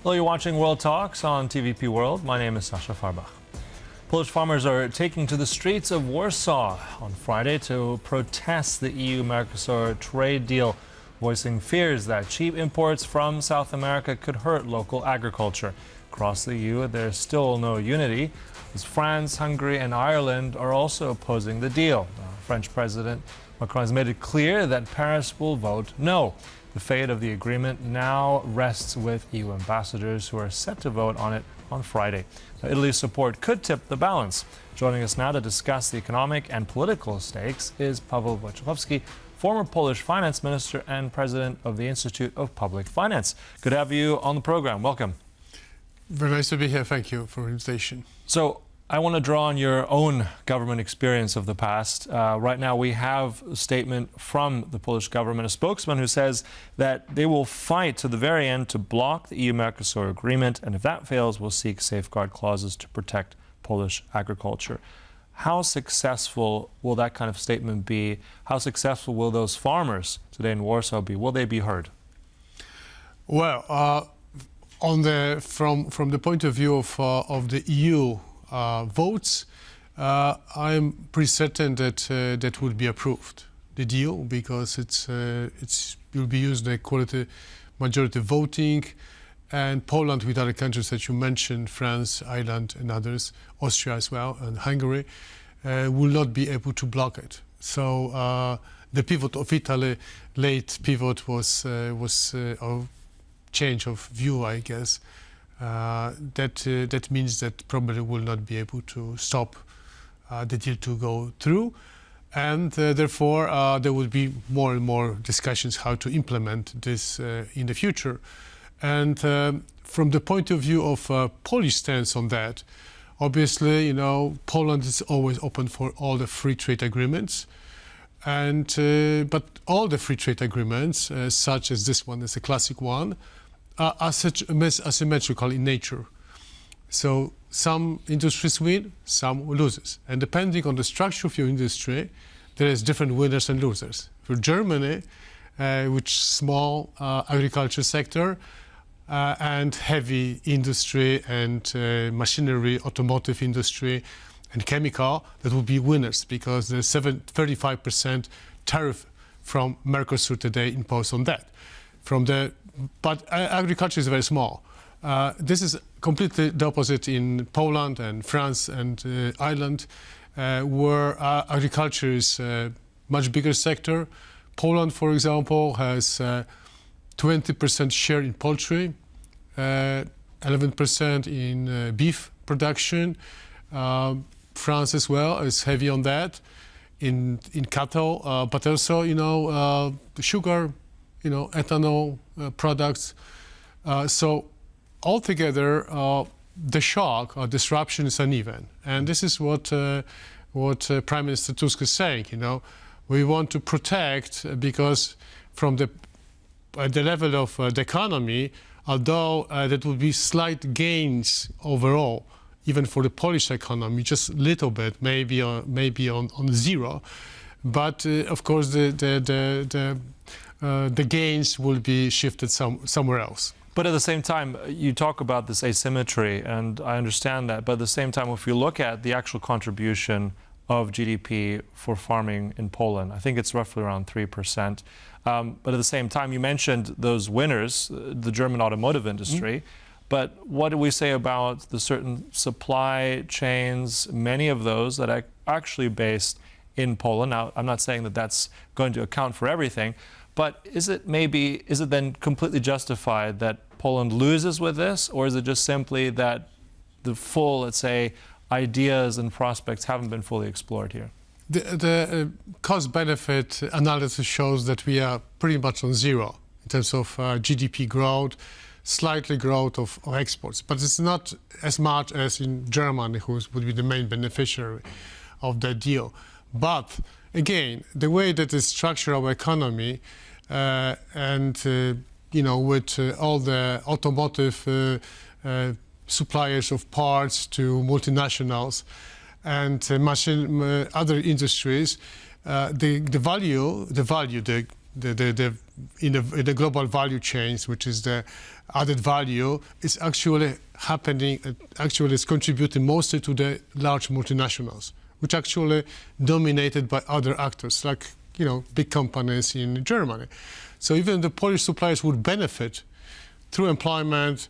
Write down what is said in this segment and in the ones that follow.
Hello, you're watching World Talks on TVP World. My name is Sascha Fahrbach. Polish farmers are taking to the streets of Warsaw on Friday to protest the EU-Mercosur trade deal, voicing fears that cheap imports from South America could hurt local agriculture. Across the EU, there's still no unity, as France, Hungary and Ireland are also opposing the deal. French President Macron has made it clear that Paris will vote no. The fate of the agreement now rests with EU ambassadors who are set to vote on it on Friday. Now, Italy's support could tip the balance. Joining us now to discuss the economic and political stakes is Paweł Wojciechowski, former Polish finance minister and president of the Institute of Public Finance. Good to have you on the program. Welcome. Very nice to be here. Thank you for the invitation. So I want to draw on your own government experience of the past. Right now we have a statement from the Polish government, a spokesman who says that they will fight to the very end to block the EU-Mercosur agreement, and if that fails, will seek safeguard clauses to protect Polish agriculture. How successful will that kind of statement be? How successful will those farmers today in Warsaw be? Will they be heard? Well, from the point of view of the EU votes, I'm pretty certain that that will be approved, the deal, because it will be used in equality majority voting, and Poland with other countries that you mentioned, France, Ireland and others, Austria as well, and Hungary, will not be able to block it. So the pivot of Italy, late pivot was a change of view, I guess. That means that probably will not be able to stop the deal to go through, and therefore there will be more and more discussions how to implement this in the future. And from the point of view of Polish stance on that, obviously, you know, Poland is always open for all the free trade agreements, and but all the free trade agreements, such as this one is a classic one, are such asymmetrical in nature. So some industries win, some loses. And depending on the structure of your industry, there is different winners and losers. For Germany, which small agriculture sector and heavy industry and machinery, automotive industry and chemical, that will be winners because there's 35% tariff from Mercosur today imposed on that. But agriculture is very small. This is completely the opposite in Poland and France and Ireland, where agriculture is a much bigger sector. Poland, for example, has 20% share in poultry, 11% in beef production. France as well is heavy on that, in cattle, but also, you know, sugar, you know, ethanol products. So altogether, the shock or disruption is uneven. And this is what Prime Minister Tusk is saying, you know. We want to protect because from the level of the economy, although there will be slight gains overall, even for the Polish economy, just a little bit, maybe on zero. But of course, the gains will be shifted somewhere else. But at the same time, you talk about this asymmetry, and I understand that. But at the same time, if you look at the actual contribution of GDP for farming in Poland, I think it's roughly around 3%. But at the same time, you mentioned those winners, the German automotive industry. Mm-hmm. But what do we say about the certain supply chains, many of those that are actually based in Poland? Now, I'm not saying that that's going to account for everything, but is it then completely justified that Poland loses with this, or is it just simply that the full, let's say, ideas and prospects haven't been fully explored here? The cost-benefit analysis shows that we are pretty much on zero in terms of GDP growth, slightly growth of exports, but it's not as much as in Germany, who would be the main beneficiary of that deal. But again, the way that is structured our economy and you know, with all the automotive suppliers of parts to multinationals and other industries, the in the global value chains, which is the added value, is actually happening, actually is contributing mostly to the large multinationals, which actually dominated by other actors, like, you know, big companies in Germany. So even the Polish suppliers would benefit through employment,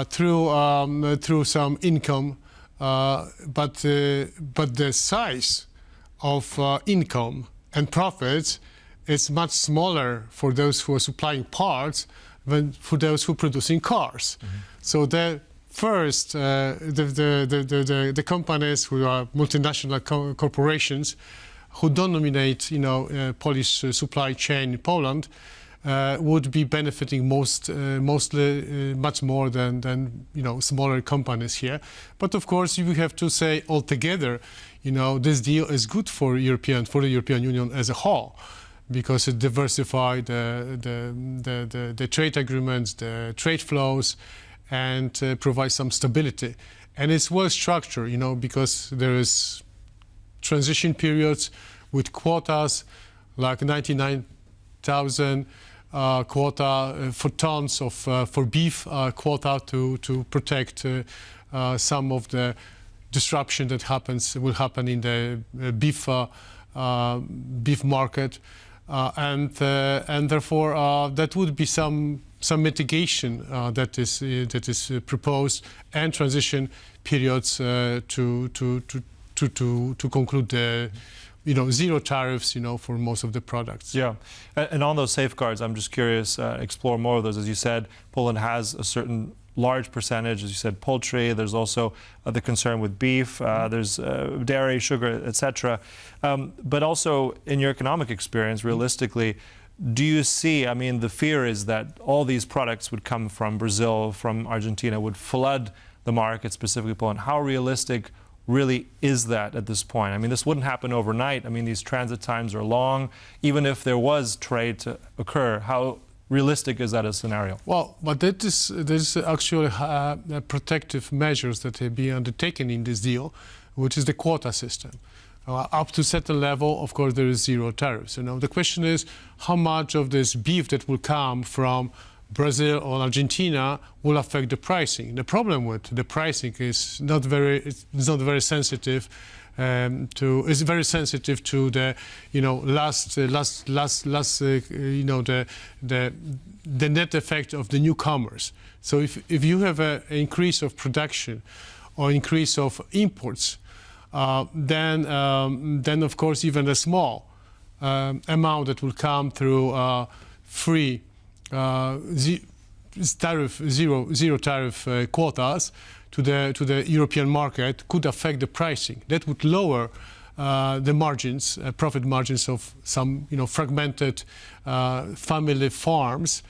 through some income, but the size of income and profits is much smaller for those who are supplying parts than for those who are producing cars. Mm-hmm. So the first, the companies who are multinational corporations who dominate, you know, Polish supply chain in Poland would be benefiting mostly much more than you know, smaller companies here. But of course, you have to say altogether, you know, this deal is good for the European Union as a whole, because it diversifies the trade agreements, the trade flows, and provides some stability. And it's well structured, you know, because there is transition periods with quotas, like 99,000 quota for tons of for beef quota to protect some of the disruption that will happen in the beef market, and therefore that would be some mitigation that is proposed, and transition periods to conclude the, you know, zero tariffs, you know, for most of the products. Yeah, and on those safeguards, I'm just curious, explore more of those. As you said, Poland has a certain large percentage, as you said, poultry. There's also the concern with beef. There's dairy, sugar, etc. But also, in your economic experience, realistically, do you see, I mean, the fear is that all these products would come from Brazil, from Argentina, would flood the market, specifically Poland. How realistic really is that at this point? I mean, this wouldn't happen overnight. I mean, these transit times are long. Even if there was trade to occur, how realistic is that a scenario? Well, but there's actually protective measures that have been undertaken in this deal, which is the quota system. Up to a certain level, of course, there is zero tariffs. You know, the question is how much of this beef that will come from Brazil or Argentina will affect the pricing. The problem with the pricing is it's not very sensitive it's very sensitive to the, you know, you know, the net effect of the newcomers. So if you have an increase of production or increase of imports, then of course even a small amount that will come through free zero tariff quotas to the European market could affect the pricing. That would lower the margins, profit margins of some, you know, fragmented family farms,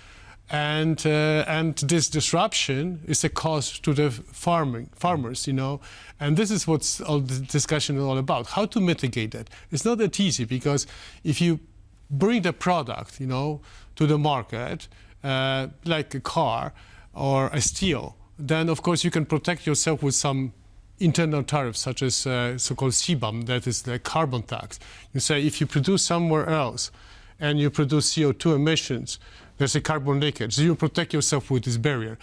and this disruption is a cost to the farmers, you know. And this is what's all the discussion is all about: how to mitigate that. It's not that easy, because if you bring the product, you know, to the market, like a car or a steel, then of course you can protect yourself with some internal tariffs, such as so-called CBAM, that is the carbon tax. You say if you produce somewhere else and you produce CO2 emissions, there's a carbon leakage, so you protect yourself with this barrier.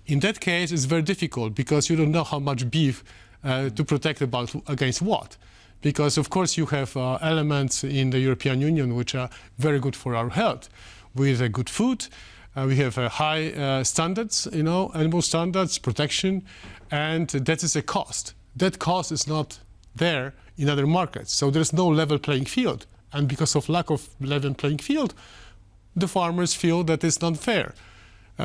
In that case, it's very difficult, because you don't know how much beef to protect against what. Because of course you have elements in the European Union which are very good for our health. We have good food, we have high standards, you know, animal standards, protection, and that is a cost. That cost is not there in other markets, so there's no level playing field. And because of lack of level playing field, the farmers feel that it's not fair.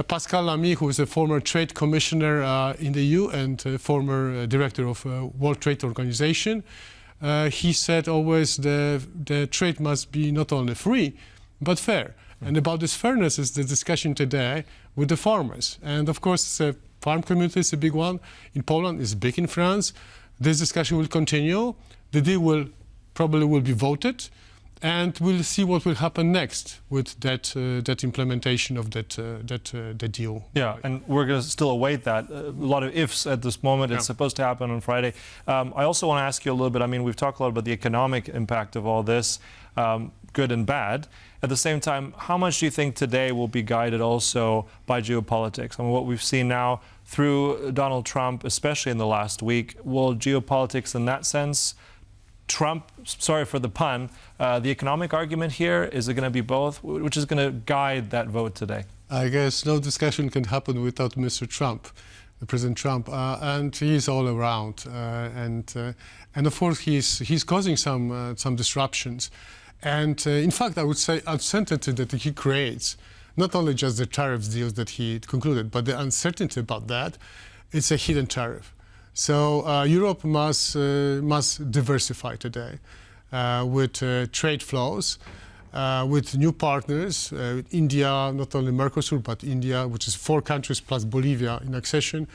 Pascal Lamy, who is a former trade commissioner in the EU and former director of World Trade Organization, he said always the trade must be not only free, but fair. And about this fairness is the discussion today with the farmers. And of course, the farm community is a big one. In Poland, it's big in France. This discussion will continue. The deal probably will be voted. And we'll see what will happen next with that implementation of that deal. Yeah, and we're going to still await that. A lot of ifs at this moment. It's supposed to happen on Friday. I also want to ask you a little bit, I mean, we've talked a lot about the economic impact of all this, good and bad. At the same time, how much do you think today will be guided also by geopolitics? I mean, what we've seen now through Donald Trump, especially in the last week, will geopolitics in that sense Trump, sorry for the pun, the economic argument here, is it going to be both? Which is going to guide that vote today? I guess no discussion can happen without Mr. Trump, President Trump, and he's all around. And of course, he's causing some disruptions. And in fact, I would say uncertainty that he creates, not only just the tariff deals that he concluded, but the uncertainty about that, it's a hidden tariff. So Europe must diversify today with trade flows, with new partners, India, not only Mercosur, but India, which is 4 countries plus Bolivia in accession,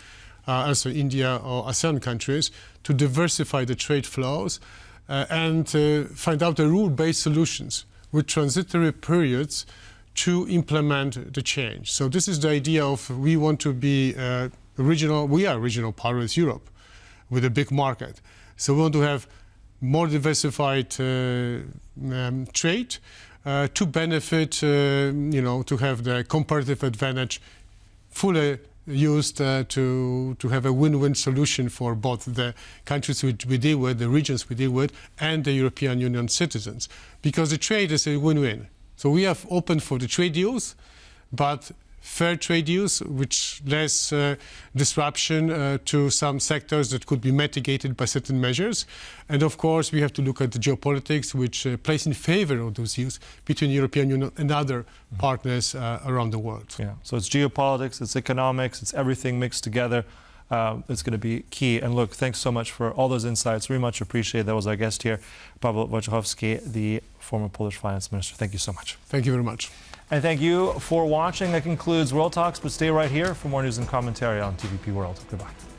also India or ASEAN countries, to diversify the trade flows and find out the rule-based solutions with transitory periods to implement the change. So this is the idea of we want to be we are regional power as Europe, with a big market. So we want to have more diversified trade to benefit, to have the comparative advantage fully used to have a win-win solution for both the countries which we deal with, the regions we deal with, and the European Union citizens. Because the trade is a win-win. So we have opened for the trade deals, but fair trade deals, which less disruption to some sectors that could be mitigated by certain measures. And of course, we have to look at the geopolitics, which plays in favor of those deals between the European Union and other partners around the world. Yeah, so it's geopolitics, it's economics, it's everything mixed together. It's going to be key. And look, thanks so much for all those insights. Very much appreciated. That was our guest here, Paweł Wojciechowski, the former Polish finance minister. Thank you so much. Thank you very much. And thank you for watching. That concludes World Talks, but stay right here for more news and commentary on TVP World. Goodbye.